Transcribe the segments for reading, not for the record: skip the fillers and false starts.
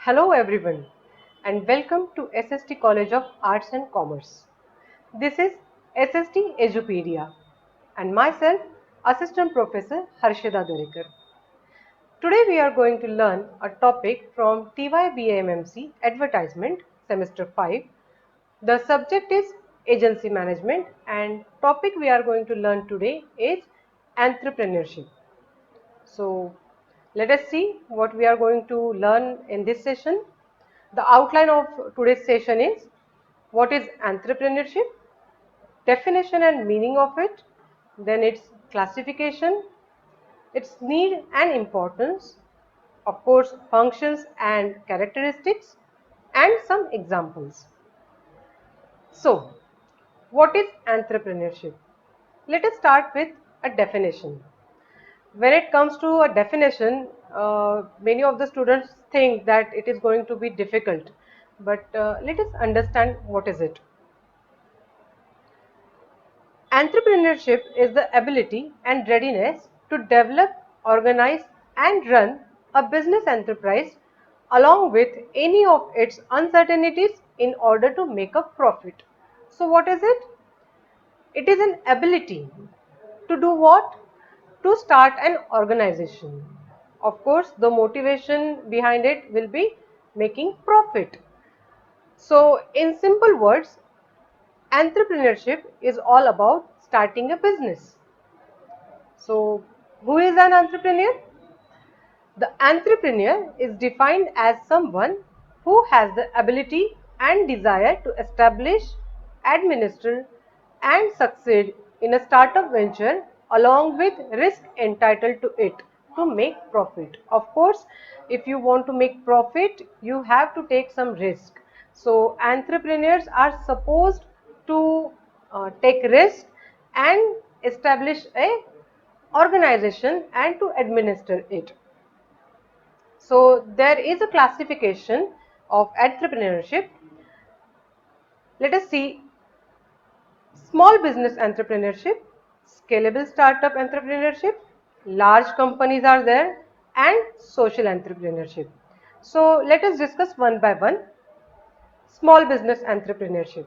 Hello everyone and welcome to SST College of Arts and Commerce. This is SST Edupedia and myself Assistant Professor Harshada Darekar. Today we are going to learn a topic from TYBAMMC Advertisement Semester 5. The subject is Agency Management and topic we are going to learn today is Entrepreneurship. So let us see what we are going to learn in this session. The outline of today's session is what is entrepreneurship, definition and meaning of it, then its classification, its need and importance, of course functions and characteristics, and some examples. So, what is entrepreneurship? Let us start with a definition. When it comes to a definition, many of the students think that it is going to be difficult, but let us understand what is it. Entrepreneurship is the ability and readiness to develop, organize, and run a business enterprise along with any of its uncertainties in order to make a profit. So, what is it? It is an ability to do what? To start an organization. Of course, the motivation behind it will be making profit. So, in simple words, entrepreneurship is all about starting a business. So, who is an entrepreneur? The entrepreneur is defined as someone who has the ability and desire to establish, administer, and succeed in a startup venture along with risk entitled to it to make profit. Of course, if you want to make profit, you have to take some risk. So, entrepreneurs are supposed to take risk and establish a organization and to administer it. So there is a classification of entrepreneurship. Let us see small business entrepreneurship, scalable startup entrepreneurship, large companies are there, and social entrepreneurship. So let us discuss one by one. Small business entrepreneurship.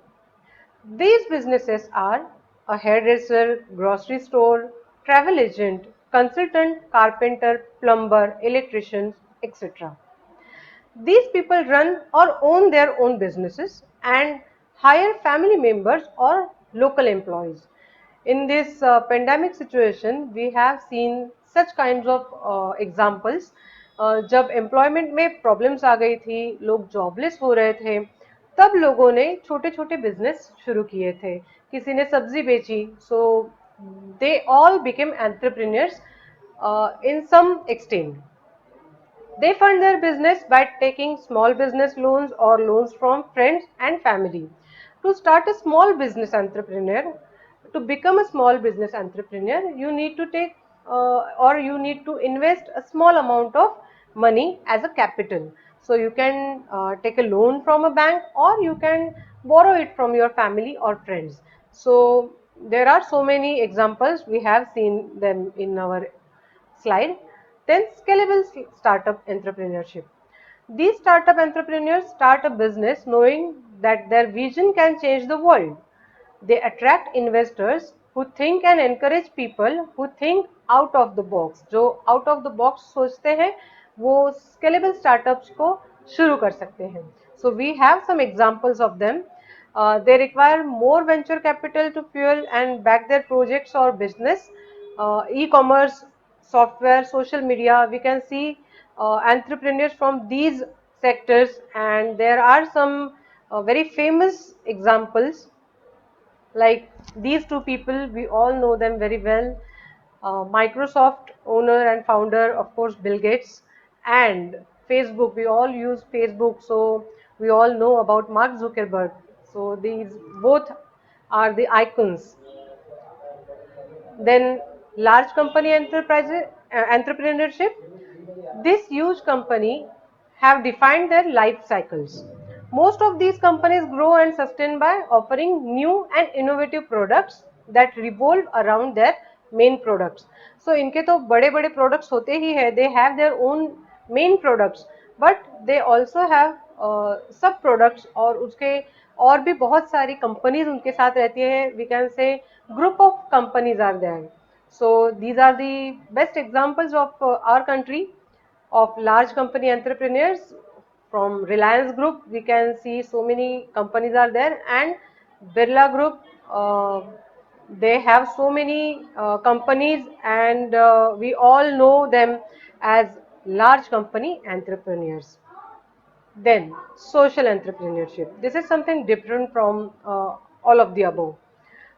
These businesses are a hairdresser, grocery store, travel agent, consultant, carpenter, plumber, electrician, etc. These people run or own their own businesses and hire family members or local employees. In this pandemic situation, we have seen such kinds of examples. जब employment में problems आ गई थी, लोग jobless हो रहे थे, तब लोगों ने छोटे छोटे बिजनेस शुरू किए थे. किसी ने सब्जी बेची, so they all became entrepreneurs in some extent. They fund their business by taking small business loans or loans from friends and family. To start a small business entrepreneur, to become a small business entrepreneur, you need to take or you need to invest a small amount of money as a capital. So you can take a loan from a bank or you can borrow it from your family or friends. So there are so many examples, we have seen them in our slide. Then scalable startup entrepreneurship. These startup entrepreneurs start a business knowing that their vision can change the world. They attract investors who think and encourage people who think out of the box. जो out of the box सोचते हैं वो scalable startups को शुरू कर सकते हैं. So we have some examples of them. They require more venture capital to fuel and back their projects or business. E-commerce, software, social media, we can see entrepreneurs from these sectors, and there are some very famous examples like these two people, we all know them very well. Microsoft owner and founder, of course, Bill Gates, and Facebook, we all use Facebook, so we all know about Mark Zuckerberg. So these both are the icons. Then large company enterprises, entrepreneurship. This huge company have defined their life cycles. Most of these companies grow and sustain by offering new and innovative products that revolve around their main products. So इनके तो बड़े बड़े products होते ही है, they have their own main products, but they also have सब products, और उसके और भी बहुत सारी कंपनीज उनके साथ रहती है. We can say group of companies are there. So these are the best examples of our country of large company entrepreneurs. From Reliance Group, we can see so many companies are there, and Birla Group, they have so many companies, and we all know them as large company entrepreneurs. Then, social entrepreneurship. This is something different from all of the above.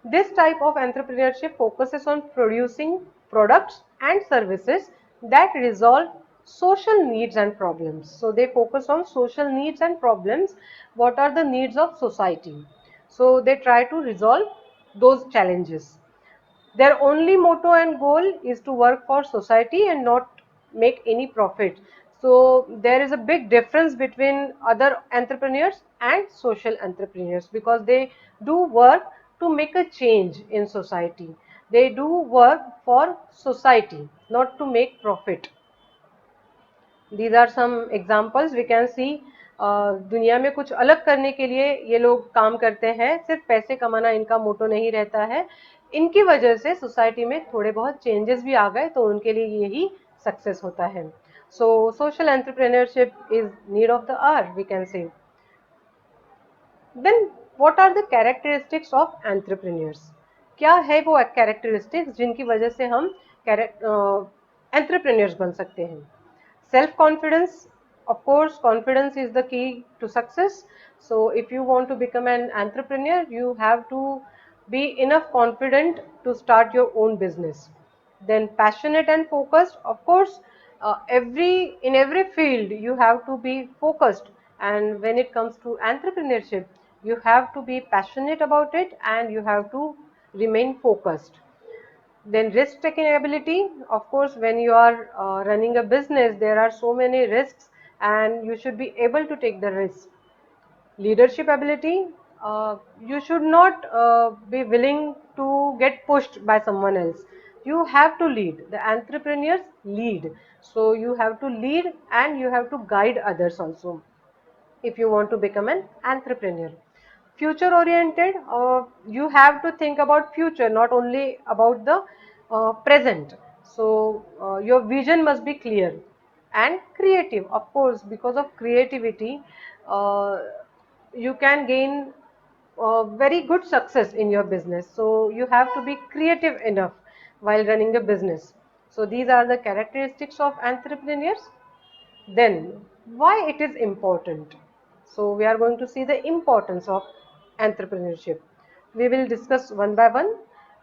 This type of entrepreneurship focuses on producing products and services that resolve social needs and problems. So, they focus on social needs and problems. What are the needs of society? So, they try to resolve those challenges. Their only motto and goal is to work for society and not make any profit. So there is a big difference between other entrepreneurs and social entrepreneurs, because they do work to make a change in society. They do work for society, not to make profit. These are some examples we can see. दुनिया में कुछ अलग करने के लिए ये लोग काम करते हैं, सिर्फ पैसे कमाना इनका मोटो नहीं रहता है. इनकी वजह से सोसाइटी में थोड़े बहुत चेंजेस भी आ गए, तो उनके लिए यही सक्सेस होता है. So social entrepreneurship is need of the hour, we can say. Then what are the characteristics of entrepreneurs? क्या है वो कैरेक्टरिस्टिक्स जिनकी वजह से हम एंटरप्रेन्योर्स बन सकते हैं? Self confidence. Of course, confidence is the key to success. So if you want to become an entrepreneur, you have to be enough confident to start your own business. Then passionate and focused. Of course, every in every field you have to be focused, and when it comes to entrepreneurship, you have to be passionate about it and you have to remain focused. Then risk taking ability. Of course, when you are running a business, there are so many risks and you should be able to take the risk. Leadership ability. You should not be willing to get pushed by someone else. You have to lead. The entrepreneurs lead. So you have to lead and you have to guide others also if you want to become an entrepreneur. Future oriented, you have to think about future, not only about the present. So your vision must be clear. And creative, of course, because of creativity, uh, you can gain very good success in your business. So you have to be creative enough while running a business. So these are the characteristics of entrepreneurs. Then, why it is important? So, we are going to see the importance of entrepreneurship. We will discuss one by one.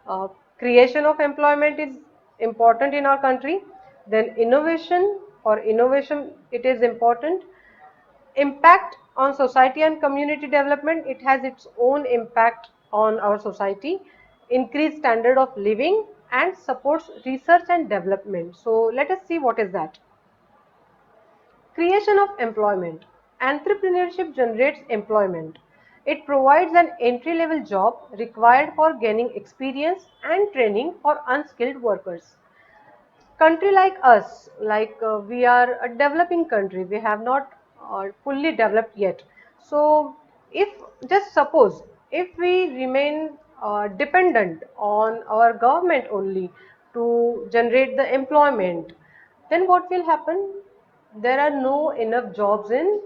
Uh, Creation of employment is important in our country. Then, innovation, for innovation, it is important. Impact on society and community development, it has its own impact on our society. Increased standard of living and supports research and development. So, let us see what is that. Creation of employment. Entrepreneurship generates employment. It provides an entry level job required for gaining experience and training for unskilled workers. Country like us, like we are a developing country, we have not fully developed yet. So if, just suppose, if we remain dependent on our government only to generate the employment, then what will happen? There are no enough jobs in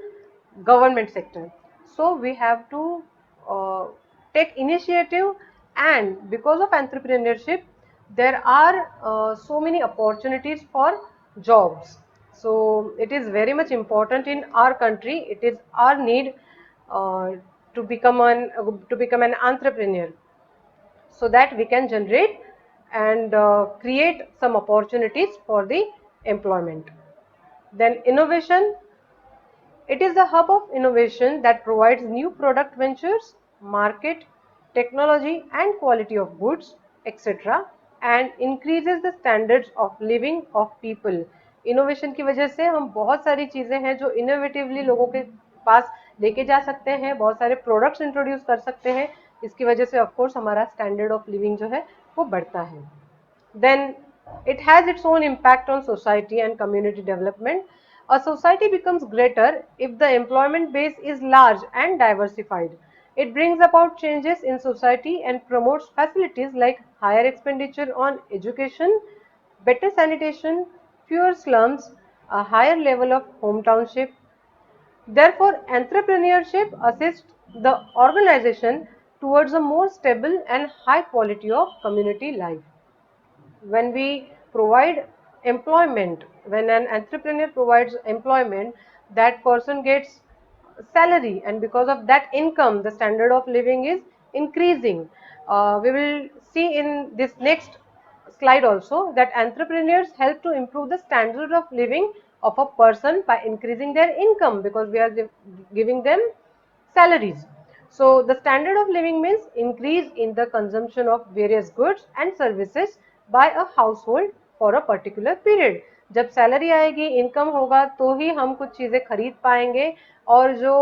government sector. So we have to uh, take initiative, and because of entrepreneurship, there are so many opportunities for jobs. So it is very much important in our country. It is our need uh, to become an entrepreneur, so that we can generate and create some opportunities for the employment. Then innovation, it is a hub of innovation that provides new product ventures, market, technology and quality of goods, etc. and increases the standards of living of people. Innovation की वजह से हम बहुत सारी चीज़ें हैं जो innovatively लोगों के पास लेके जा सकते हैं, बहुत सारे प्रोडक्ट्स इंट्रोड्यूस कर सकते हैं. इसकी वजह से ऑफ कोर्स हमारा स्टैंडर्ड ऑफ लिविंग जो है वो बढ़ता है. Then it has its own impact on society and community development. A society becomes greater if the employment base is large and diversified. It brings about changes in society and promotes facilities like higher expenditure on education, better sanitation, fewer slums, a higher level of hometownship. Therefore, entrepreneurship assists the organization towards a more stable and high quality of community life. When we provide employment, when an entrepreneur provides employment, that person gets salary, and because of that income the standard of living is increasing. We will see in this next slide also that entrepreneurs help to improve the standard of living of a person by increasing their income, because we are giving them salaries. So the standard of living means increase in the consumption of various goods and services by a household for a particular period. जब salary आएगी, income होगा, तो ही हम कुछ चीज़ें खरीद पाएंगे, और जो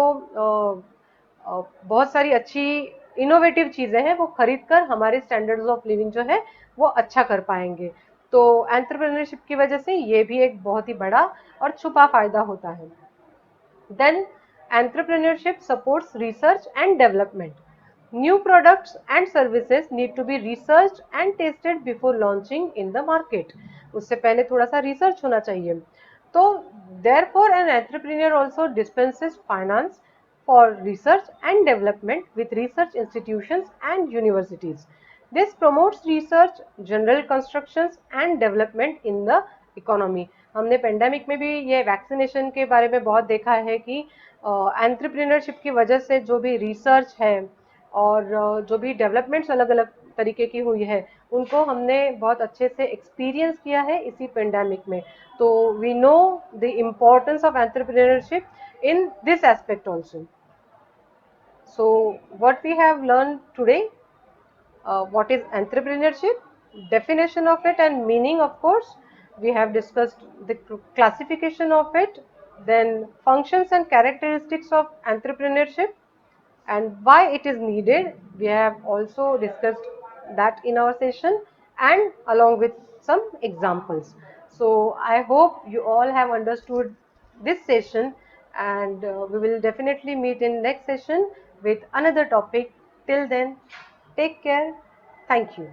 बहुत सारी अच्छी इनोवेटिव चीज़ें हैं वो खरीद कर हमारे स्टैंडर्ड्स ऑफ लिविंग जो है वो अच्छा कर पाएंगे. तो एंटरप्रेन्योरशिप की वजह से ये भी एक बहुत ही बड़ा और छुपा फायदा होता है. Then, entrepreneurship supports research and development. New products and services need to be researched and tested before launching in the market. उससे पहले थोड़ा सा research होना चाहिए. तो therefore an entrepreneur also dispenses finance for research and development with research institutions and universities. This promotes research, general constructions and development in the economy. हमने pandemic में भी ये वैक्सीनेशन के बारे में बहुत देखा है कि एंटरप्रेन्योरशिप की वजह से जो भी रिसर्च है और जो भी डेवलपमेंट्स अलग अलग तरीके की हुई है, उनको हमने बहुत अच्छे से एक्सपीरियंस किया है इसी पेंडेमिक में. तो we know the importance of entrepreneurship in this aspect also. So what we have learned today, what is entrepreneurship, definition of it and meaning, of course. We have discussed the classification of it, then functions and characteristics of entrepreneurship, and why it is needed. We have also discussed that in our session, and along with some examples. So I hope you all have understood this session, and we will definitely meet in next session with another topic. Till then, take care. Thank you.